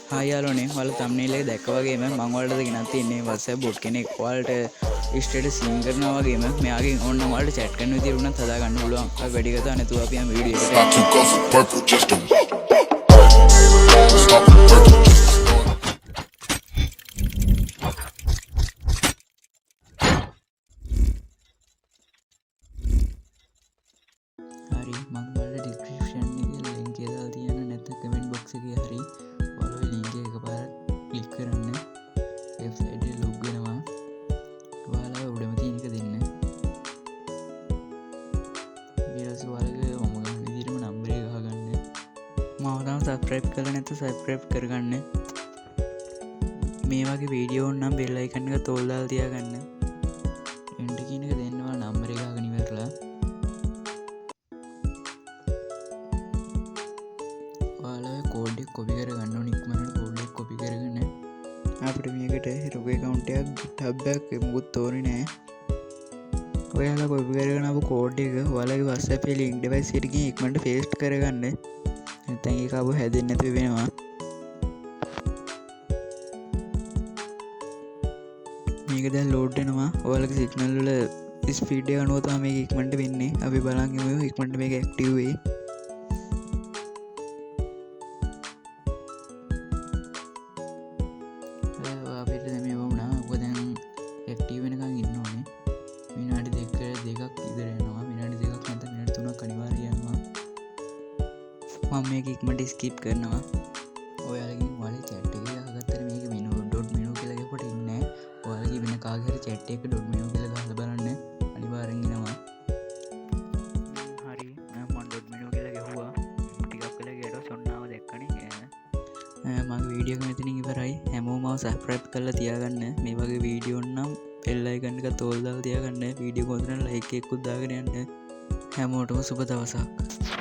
Hi යාළුවනේ ඔයාලා thumbnail එක දැක්කා වගේම මම ඔයාලට ගෙනත් තින්නේ WhatsApp bot කෙනෙක් ඔයාලට ස්ටේටස් සීන් කරනවා වගේම මෙයාගෙන් ඕනනම් ඔයාලට chat කරන්න විදියට උනත් හදා ගන්න පුළුවන්. අපි වැඩි කතා නැතුව අපි යමු වීඩියෝ එකට. හරි මම ඔයාලට description එකේ link එක දාලා තියෙන නැත්නම් comment box එකේ හරි ඔයාලා ওই link එක එකපාරක් click කරන්න website එකට log වෙනවා ඔයාලා උඩම තියෙන එක දෙන්න ඊට පස්සේ ඔයාලගේ මම ගන්න විදිහටම number එක ගහගන්න මම තාම subscribe කරලා නැත්නම් subscribe කරගන්න මේ වගේ වීඩියෝ නම් bell icon එක තෝල් දාලා තියාගන්න end කියන එක දෙන්න ඔයාලා number එක ගහගෙන ඉවරලා කෝඩ් එක කොපි කරගන්න ඕනේ ඉක්මනට කෝඩ් එක කොපි කරගෙන අපිට මේකට රුපේ account එකක් GitHub එකක් මොකුත් ඕනේ නෑ ඔයාලා කොපි කරගෙන ආපු කෝඩ් එක ඔයාලගේ WhatsApp එකේ link device එකට ගිහින් ඉක්මනට paste කරගන්න නැත්නම් ඒක ආපහු හැදෙන්නේ නැතුව වෙනවා මේක දැන් load වෙනවා ඔයාලගේ signal වල speed එක අනුව තමයි මේක ඉක්මනට වෙන්නේ අපි බලන් ඉමු ඉක්මනට මේක active වෙයි ඇක්ටිව් වෙනකන් ඉන්න ඕනේ විනාඩි දෙකක් විතර යනවා විනාඩි දෙකක් නැත්නම් විනාඩි 3ක් අනිවාර්යයෙන් යනවා මම මේක ඉක්මනට ස්කිප් කරනවා ඔයාලගෙන් ඔයාලේ chat එකේ ගහගත්තට මේක menu.menu කියලා ගහපුවට ඉන්නේ ඔයාලගේ වෙන කාගේ හරි chat එකක .menu කියලා ගහලා බලන්න අනිවාර්යෙන් එනවා හරි මම .menu කියලා ගහුවා ටිකක් වෙලා ගියට සොන්නාව දැක්කනේ මගේ වීඩියෝ එක මෙතනින් ඉවරයි හැමෝම සබ්ස්ක්‍රයිබ් කරලා තියාගන්න මේ වගේ වීඩියෝ නම් bell icon එක තෝල් දාලා තියාගන්න වීඩියෝ කොහොමද ලයික් එකකුත් දාගෙන යන්න හැමෝටම සුබ දවසක්